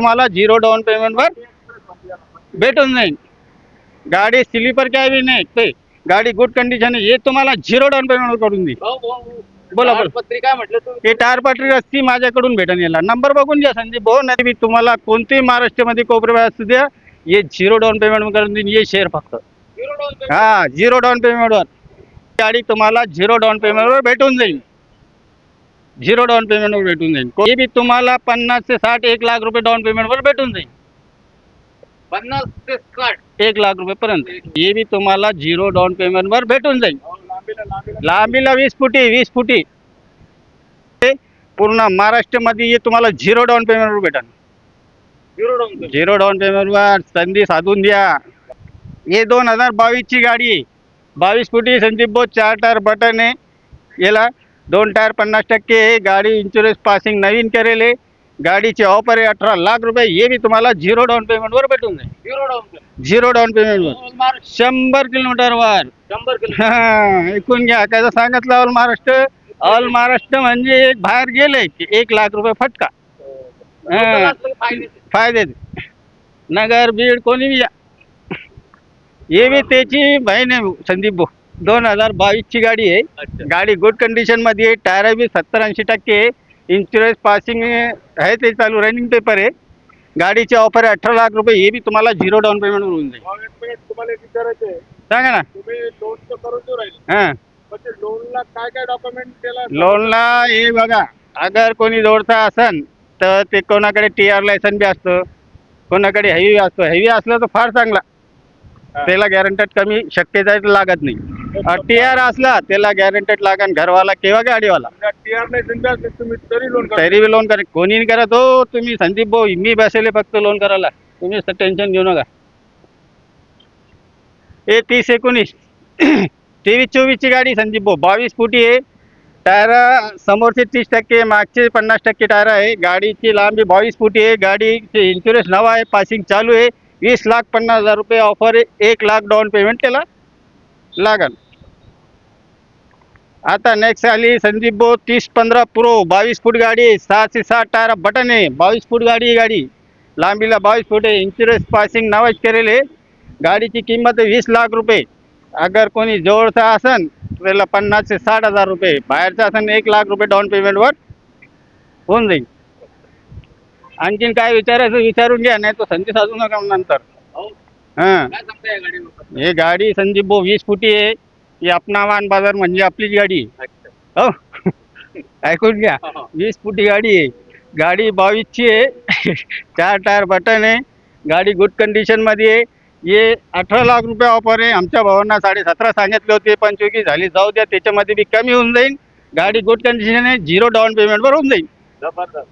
तुम्हाला 0 डाऊन पेमेंटवर भेटून जाईल. गाडी स्लीपर कॅबिन आहे ते, गाडी गुड कंडिशन आहे, हे तुम्हाला 0 डाऊन पेमेंटवर करून देईल. बोला बोला. पत्रिका म्हटलं तुम्ही. हे टायर पटरी असती माझ्याकडून भेटून यायला. नंबर बघून घ्या संदीप भाऊ, नाही मी तुम्हाला कोणतेही महाराष्ट्रामध्ये कोपरे असू द्या, हे 0 डाऊन पेमेंट करून देईन. हे शेअर फक्त झिरो डाऊन पेमेंट. हा 0 डाऊन पेमेंटवर गाडी तुम्हाला 0 डाऊन पेमेंटवर भेटून जाईल. 0 डाऊन पेमेंटवर भेटून जाईल. हे बी तुम्हाला 50 ते 60 1 लाख रुपये डाऊन पेमेंटवर भेटून जाईल. 50 ते 60. 1 लाख रुपयेपर्यंत हे बी तुम्हाला 0 डाऊन पेमेंटवर भेटून जाईल. लांबीला 20 फुटी 20 फुटी ते पूर्ण महाराष्ट्रामध्ये हे तुम्हाला 0 डाऊन पेमेंटवर भेटेल. Zero down payment. 0 डाऊन पेमेंटवर संधी साधून द्या. हे 2022 ची गाडी आहे. 22 फुटी संदीप भाऊ, 4 टायर बटन आहे. याला 2 टायर 50% आहे. गाडी इन्शुरन्स पासिंग नवीन करेल आहे. गाडीचे ऑफर आहे 18 लाख रुपये. हे बी तुम्हाला 0 डाऊन पेमेंटवर भेटून जाईल. Zero down payment. 0 डाऊन पेमेंटवर ऑल महाराष्ट्र 100 किलोमीटरवर. 100 किलो. ऐकून घ्या कसं सांगितलं. ऑल महाराष्ट्र म्हणजे बाहेर गेले की 1 लाख रुपये फटका. फायदे नगर बीड कोणी बी या. हे बी त्याची बहीण आहे संदीप भाऊ. 2022 ची गाडी आहे. अच्छा. गाडी गुड कंडिशन मध्ये आहे. टायर बी 70-80% आहे. इन्शुरन्स पासिंग आहे, ते चालू रनिंग पेपर आहे. गाडीचे ऑफर आहे 18 लाख रुपये. हे बी तुम्हाला 0 डाऊन पेमेंट होऊन जाईल. तुम्हाला एक विचारायचं आहे, सांगा ना. तुम्ही लोनचं करून देऊ राहिले, हां पण ते लोनला काय काय डॉक्युमेंट केला? लोनला हे बघा, अगर कोणी जोडता असन तर ते कोणाकडे TR लायसन बी असतं, कोणाकडे हेवी असतो. हेवी असलं तर फार चांगला, त्याला गॅरंटेड कमी शक्यता लागत नाही. TR असला त्याला गॅरंटेड लागन घरवाला किंवा गाडीवाला. TR लायसन द्या, तुम्ही तरी लोन करा. तरी बी लोन करा. कोणी नाही करत हो. तुम्ही संदीप भाऊ, मी बसेले फक्त लोन करायला. तुम्ही टेन्शन घेऊ नका. हे 30-19 23-24 ची गाडी संदीप भाऊ. 22 फुटी आहे. टायर समोरचे 30%, मागचे 50% टायर आहे. गाडीची लांबी 22 फुटी आहे. गाडीचे इन्शुरन्स नवा आहे, पासिंग चालू आहे. 20,50,000 रुपये ऑफर आहे. 1 लाख डाऊन पेमेंट त्याला लागल. आता नेक्स्ट आली संदीप भाऊ 30-15 प्रो. 22 फूट गाडी आहे. 6 से 7 टायर बटन आहे. 22 फूट गाडी आहे. गाडी लांबीला 22 फूट आहे. इन्शुरन्स पासिंग नावाच करेल आहे. गाडीची किंमत आहे 20 लाख रुपये. अगर कोणी जवळचा असन त्याला 50 ते 60,000 रुपये. बाहेरचा असन 1 लाख रुपये डाऊन पेमेंटवर होऊन जाईल. आणखीन काय विचारायचं विचारून घ्या, नाही तो संधी साधू नका नंतर. हो. हां काय सांगताय या गाडीवर? हे गाडी संदीप भाऊ 20 फुटी आहे. ही अपना वाहन बाजार म्हणजे आपलीच गाडी आहे. अच्छा. हो ऐकून घ्या. 20 फुटी गाडी आहे. गाडी 22 ची आहे. 4 टायर बटन आहे. गाडी गुड कंडिशन मध्ये आहे. हे 18 लाख रुपये ऑफर आहे. आमच्या भावांना 17.5 सांगितले होते, 25 झाली. जाऊ द्या, त्याच्यामध्ये बी कमी होऊन जाईल. गाडी गुड कंडिशन आहे. 0 डाऊन पेमेंटवर होऊन जाईल. जबरदस्त.